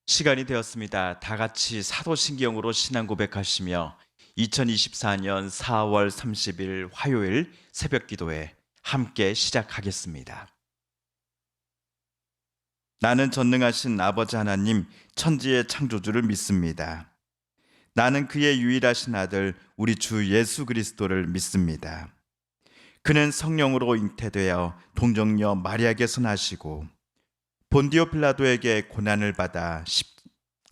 시간이 되었습니다. 다 같이 사도신경으로 신앙 고백하시며 2024년 4월 30일 화요일 새벽 기도회 함께 시작하겠습니다. 나는 전능하신 아버지 하나님 천지의 창조주를 믿습니다. 나는 그의 유일하신 아들 우리 주 예수 그리스도를 믿습니다. 그는 성령으로 잉태되어 동정녀 마리아에게서 나시고 본디오 빌라도에게 고난을 받아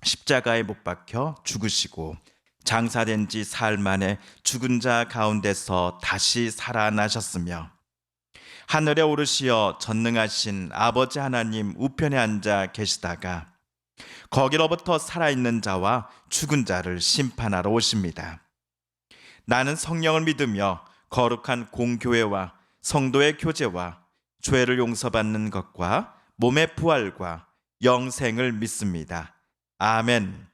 십자가에 못 박혀 죽으시고 장사된 지 사흘 만에 죽은 자 가운데서 다시 살아나셨으며 하늘에 오르시어 전능하신 아버지 하나님 우편에 앉아 계시다가 거기로부터 살아있는 자와 죽은 자를 심판하러 오십니다. 나는 성령을 믿으며 거룩한 공교회와 성도의 교제와 죄를 용서받는 것과 몸의 부활과 영생을 믿습니다. 아멘.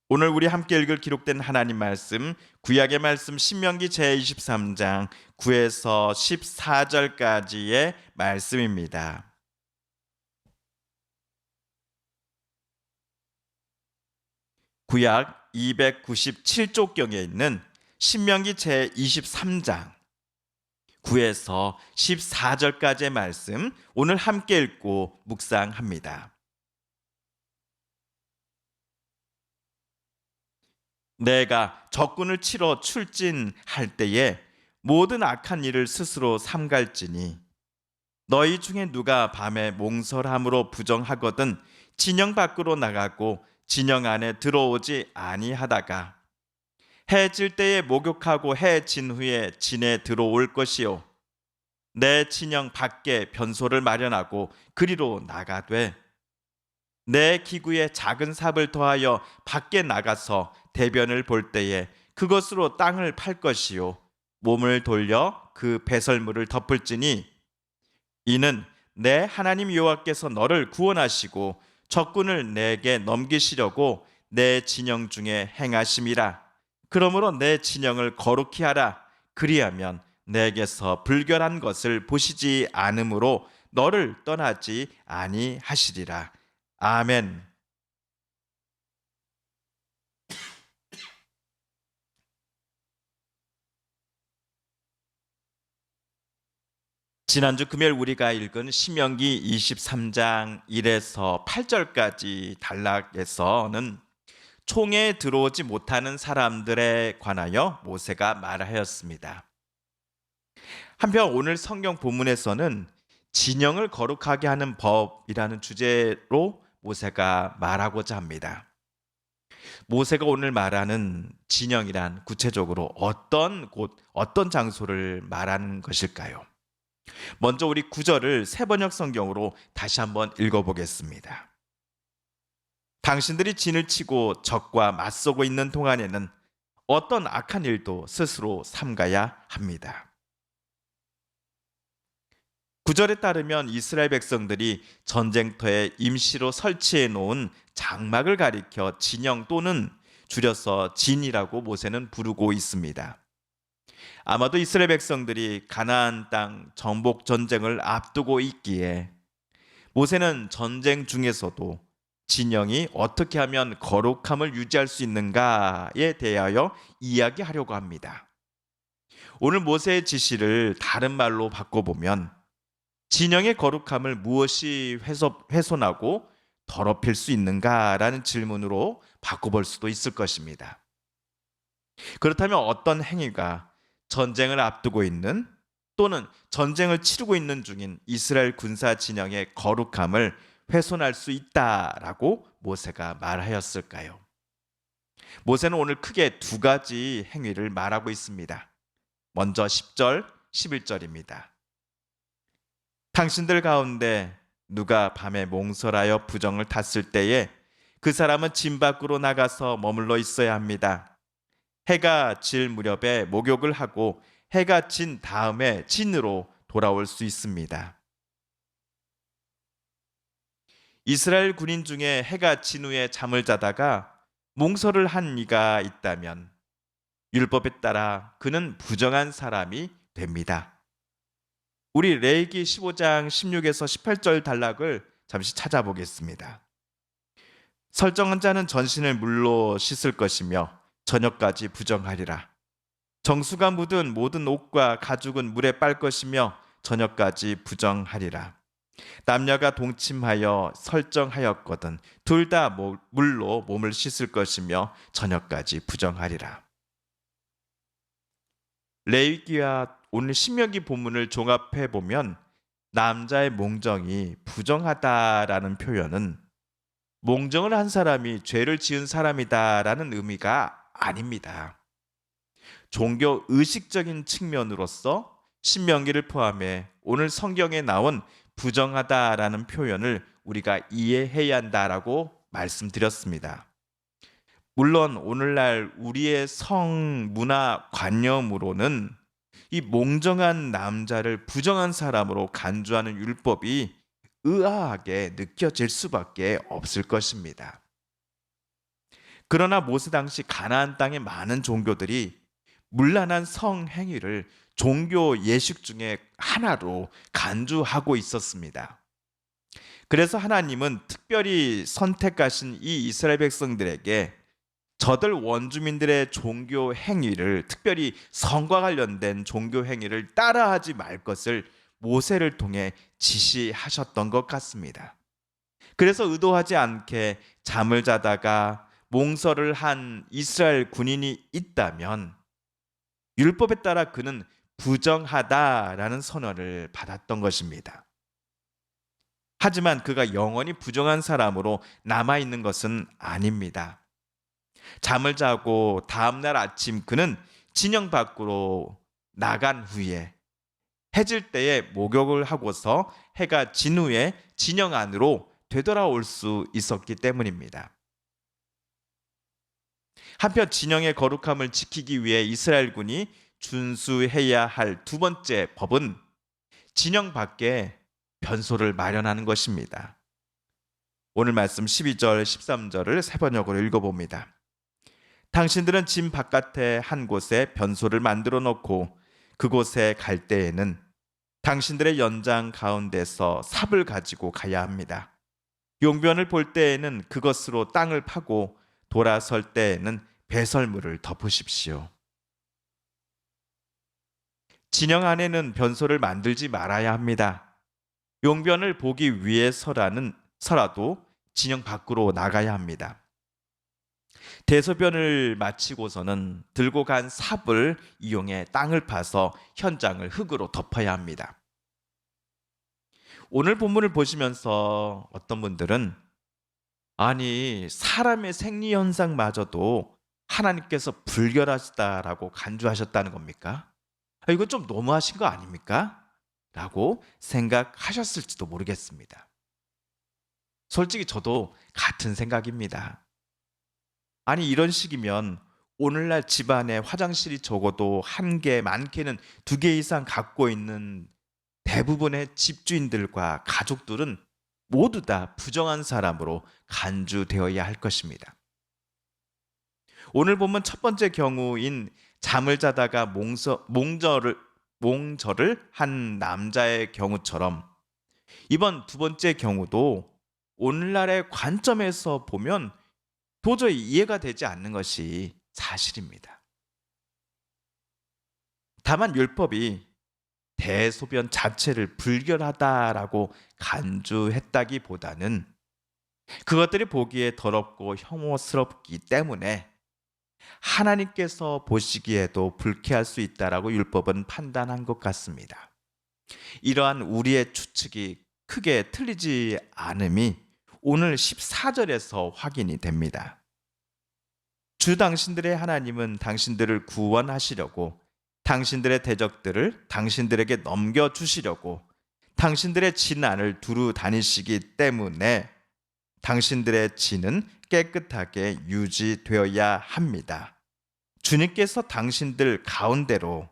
오늘 우리 함께 읽을 기록된 하나님 말씀, 구약의 말씀 신명기 제23장 9에서 14절까지의 말씀입니다. 구약 297쪽경에 있는 신명기 제23장 9에서 14절까지의 말씀 오늘 함께 읽고 묵상합니다. 내가 적군을 치러 출진할 때에 모든 악한 일을 스스로 삼갈지니 너희 중에 누가 밤에 몽설함으로 부정하거든 진영 밖으로 나가고 진영 안에 들어오지 아니하다가 해 질 때에 목욕하고 해 진 후에 진에 들어올 것이요 내 진영 밖에 변소를 마련하고 그리로 나가되 내 기구에 작은 삽을 더하여 밖에 나가서 대변을 볼 때에 그것으로 땅을 팔 것이요 몸을 돌려 그 배설물을 덮을지니 이는 내 하나님 여호와께서 너를 구원하시고 적군을 내게 넘기시려고 내 진영 중에 행하심이라. 그러므로 내 진영을 거룩히 하라. 그리하면 내게서 불결한 것을 보시지 않으므로 너를 떠나지 아니하시리라. 아멘. 지난주 금요일 우리가 읽은 신명기 23장 1에서 8절까지 단락에서는 총에 들어오지 못하는 사람들에 관하여 모세가 말하였습니다. 한편 오늘 성경 본문에서는 진영을 거룩하게 하는 법이라는 주제로 모세가 말하고자 합니다. 모세가 오늘 말하는 진영이란 구체적으로 어떤 곳, 어떤 장소를 말하는 것일까요? 먼저 우리 구절을 새번역 성경으로 다시 한번 읽어보겠습니다. 당신들이 진을 치고 적과 맞서고 있는 동안에는 어떤 악한 일도 스스로 삼가야 합니다. 구절에 따르면 이스라엘 백성들이 전쟁터에 임시로 설치해 놓은 장막을 가리켜 진영 또는 줄여서 진이라고 모세는 부르고 있습니다. 아마도 이스라엘 백성들이 가나안 땅 정복 전쟁을 앞두고 있기에 모세는 전쟁 중에서도 진영이 어떻게 하면 거룩함을 유지할 수 있는가에 대하여 이야기하려고 합니다. 오늘 모세의 지시를 다른 말로 바꿔보면 진영의 거룩함을 무엇이 훼손하고 더럽힐 수 있는가라는 질문으로 바꿔볼 수도 있을 것입니다. 그렇다면 어떤 행위가 전쟁을 앞두고 있는 또는 전쟁을 치르고 있는 중인 이스라엘 군사 진영의 거룩함을 훼손할 수 있다라고 모세가 말하였을까요? 모세는 오늘 크게 두 가지 행위를 말하고 있습니다. 먼저 10절, 11절입니다. 당신들 가운데 누가 밤에 몽설하여 부정을 탔을 때에 그 사람은 진 밖으로 나가서 머물러 있어야 합니다. 해가 질 무렵에 목욕을 하고 해가 진 다음에 진으로 돌아올 수 있습니다. 이스라엘 군인 중에 해가 진 후에 잠을 자다가 몽설을 한 이가 있다면 율법에 따라 그는 부정한 사람이 됩니다. 우리 레위기 15장 16에서 18절 단락을 잠시 찾아보겠습니다. 설정한 자는 전신을 물로 씻을 것이며 저녁까지 부정하리라. 정수가 묻은 모든 옷과 가죽은 물에 빨 것이며 저녁까지 부정하리라. 남녀가 동침하여 설정하였거든 둘 다 물로 몸을 씻을 것이며 저녁까지 부정하리라. 레위기와 오늘 신명기 본문을 종합해 보면 남자의 몽정이 부정하다라는 표현은 몽정을 한 사람이 죄를 지은 사람이다라는 의미가 아닙니다. 종교 의식적인 측면으로서 신명기를 포함해 오늘 성경에 나온 부정하다라는 표현을 우리가 이해해야 한다라고 말씀드렸습니다. 물론 오늘날 우리의 성문화 관념으로는 이 몽정한 남자를 부정한 사람으로 간주하는 율법이 의아하게 느껴질 수밖에 없을 것입니다. 그러나 모세 당시 가나안 땅의 많은 종교들이 문란한 성행위를 종교 예식 중에 하나로 간주하고 있었습니다. 그래서 하나님은 특별히 선택하신 이 이스라엘 백성들에게 저들 원주민들의 종교 행위를, 특별히 성과 관련된 종교 행위를 따라하지 말 것을 모세를 통해 지시하셨던 것 같습니다. 그래서 의도하지 않게 잠을 자다가 몽설을 한 이스라엘 군인이 있다면 율법에 따라 그는 부정하다라는 선언을 받았던 것입니다. 하지만 그가 영원히 부정한 사람으로 남아있는 것은 아닙니다. 잠을 자고 다음날 아침 그는 진영 밖으로 나간 후에 해질 때에 목욕을 하고서 해가 진 후에 진영 안으로 되돌아올 수 있었기 때문입니다. 한편 진영의 거룩함을 지키기 위해 이스라엘군이 준수해야 할 두 번째 법은 진영 밖에 변소를 마련하는 것입니다. 오늘 말씀 12절, 13절을 세 번역으로 읽어봅니다. 당신들은 진 바깥에 한 곳에 변소를 만들어 놓고 그곳에 갈 때에는 당신들의 연장 가운데서 삽을 가지고 가야 합니다. 용변을 볼 때에는 그것으로 땅을 파고 돌아설 때에는 배설물을 덮으십시오. 진영 안에는 변소를 만들지 말아야 합니다. 용변을 보기 위해서라도 진영 밖으로 나가야 합니다. 대소변을 마치고서는 들고 간 삽을 이용해 땅을 파서 현장을 흙으로 덮어야 합니다. 오늘 본문을 보시면서 어떤 분들은 아니 사람의 생리 현상마저도 하나님께서 불결하시다라고 간주하셨다는 겁니까? 이거 좀 너무하신 거 아닙니까? 라고 생각하셨을지도 모르겠습니다. 솔직히 저도 같은 생각입니다. 아니 이런 식이면 오늘날 집안에 화장실이 적어도 한 개, 많게는 두 개 이상 갖고 있는 대부분의 집주인들과 가족들은 모두 다 부정한 사람으로 간주되어야 할 것입니다. 오늘 보면 첫 번째 경우인 잠을 자다가 몽절을 한 남자의 경우처럼 이번 두 번째 경우도 오늘날의 관점에서 보면 도저히 이해가 되지 않는 것이 사실입니다. 다만 율법이 대소변 자체를 불결하다라고 간주했다기보다는 그것들이 보기에 더럽고 혐오스럽기 때문에 하나님께서 보시기에도 불쾌할 수 있다라고 율법은 판단한 것 같습니다. 이러한 우리의 추측이 크게 틀리지 않음이 오늘 14절에서 확인이 됩니다. 주 당신들의 하나님은 당신들을 구원하시려고 당신들의 대적들을 당신들에게 넘겨주시려고 당신들의 진안을 두루 다니시기 때문에 당신들의 진은 깨끗하게 유지되어야 합니다. 주님께서 당신들 가운데로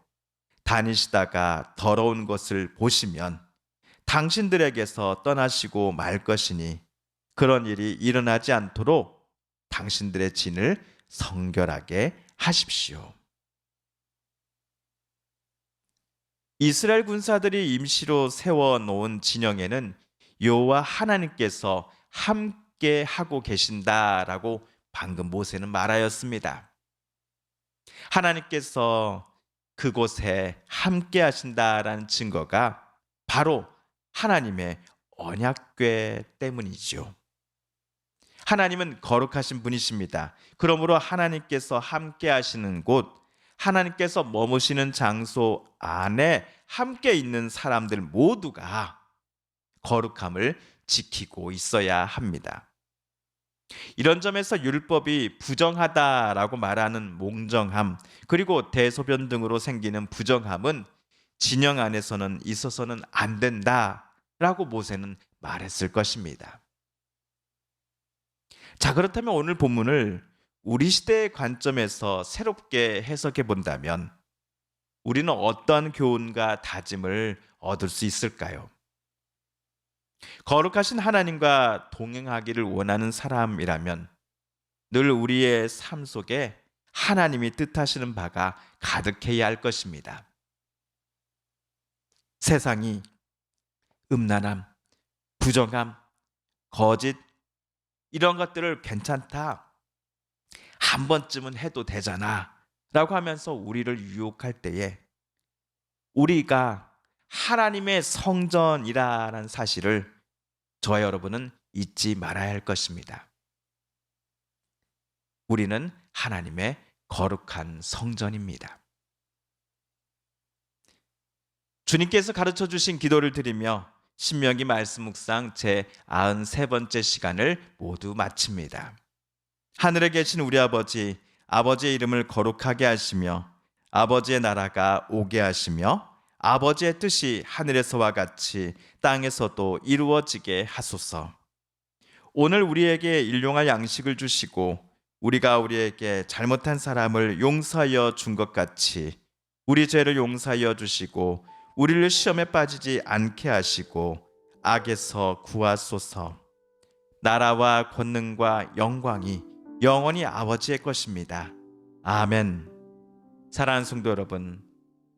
다니시다가 더러운 것을 보시면 당신들에게서 떠나시고 말 것이니 그런 일이 일어나지 않도록 당신들의 진을 성결하게 하십시오. 이스라엘 군사들이 임시로 세워놓은 진영에는 여호와 하나님께서 함께 하고 계신다라고 방금 모세는 말하였습니다. 하나님께서 그곳에 함께 하신다라는 증거가 바로 하나님의 언약궤 때문이죠. 하나님은 거룩하신 분이십니다. 그러므로 하나님께서 함께 하시는 곳, 하나님께서 머무시는 장소 안에 함께 있는 사람들 모두가 거룩함을 지키고 있어야 합니다. 이런 점에서 율법이 부정하다라고 말하는 몽정함, 그리고 대소변 등으로 생기는 부정함은 진영 안에서는 있어서는 안 된다라고 모세는 말했을 것입니다. 자, 그렇다면 오늘 본문을 우리 시대의 관점에서 새롭게 해석해 본다면 우리는 어떠한 교훈과 다짐을 얻을 수 있을까요? 거룩하신 하나님과 동행하기를 원하는 사람이라면 늘 우리의 삶 속에 하나님이 뜻하시는 바가 가득해야 할 것입니다. 세상이 음란함, 부정함, 거짓 이런 것들을 괜찮다, 한 번쯤은 해도 되잖아 라고 하면서 우리를 유혹할 때에 우리가 하나님의 성전이라는 사실을 저와 여러분은 잊지 말아야 할 것입니다. 우리는 하나님의 거룩한 성전입니다. 주님께서 가르쳐 주신 기도를 드리며 신명기 말씀 묵상 제 93번째 시간을 모두 마칩니다. 하늘에 계신 우리 아버지, 아버지의 이름을 거룩하게 하시며 아버지의 나라가 오게 하시며 아버지의 뜻이 하늘에서와 같이 땅에서도 이루어지게 하소서. 오늘 우리에게 일용할 양식을 주시고 우리가 우리에게 잘못한 사람을 용서하여 준 것 같이 우리 죄를 용서하여 주시고 우리를 시험에 빠지지 않게 하시고 악에서 구하소서. 나라와 권능과 영광이 영원히 아버지의 것입니다. 아멘. 사랑하는 성도 여러분,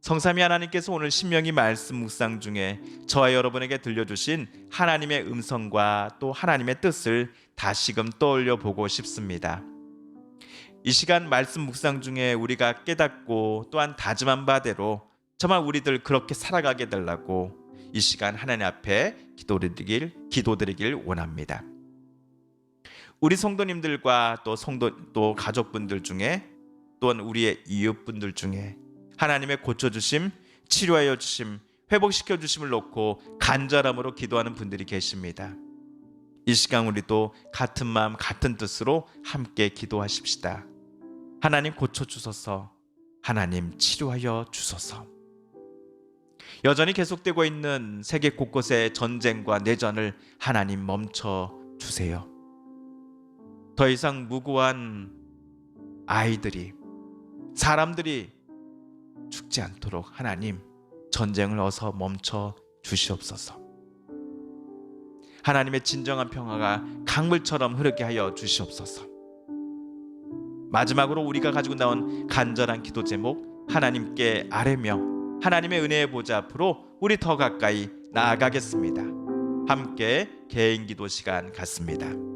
성삼위 하나님께서 오늘 신명기 말씀 묵상 중에 저와 여러분에게 들려주신 하나님의 음성과 또 하나님의 뜻을 다시금 떠올려 보고 싶습니다. 이 시간 말씀 묵상 중에 우리가 깨닫고 또한 다짐한 바대로 정말 우리들 그렇게 살아가게 되려고 이 시간 하나님 앞에 기도드리길 원합니다. 우리 성도님들과 또 가족분들 중에 또한 우리의 이웃분들 중에 하나님의 고쳐주심, 치료하여 주심, 회복시켜 주심을 놓고 간절함으로 기도하는 분들이 계십니다. 이 시간 우리도 같은 마음 같은 뜻으로 함께 기도하십시다. 하나님 고쳐주소서, 하나님 치료하여 주소서. 여전히 계속되고 있는 세계 곳곳의 전쟁과 내전을 하나님 멈춰 주세요. 더 이상 무고한 아이들이, 사람들이 죽지 않도록 하나님 전쟁을 어서 멈춰 주시옵소서. 하나님의 진정한 평화가 강물처럼 흐르게 하여 주시옵소서. 마지막으로 우리가 가지고 나온 간절한 기도 제목 하나님께 아뢰며 하나님의 은혜의 보좌 앞으로 우리 더 가까이 나아가겠습니다. 함께 개인 기도 시간 갖습니다.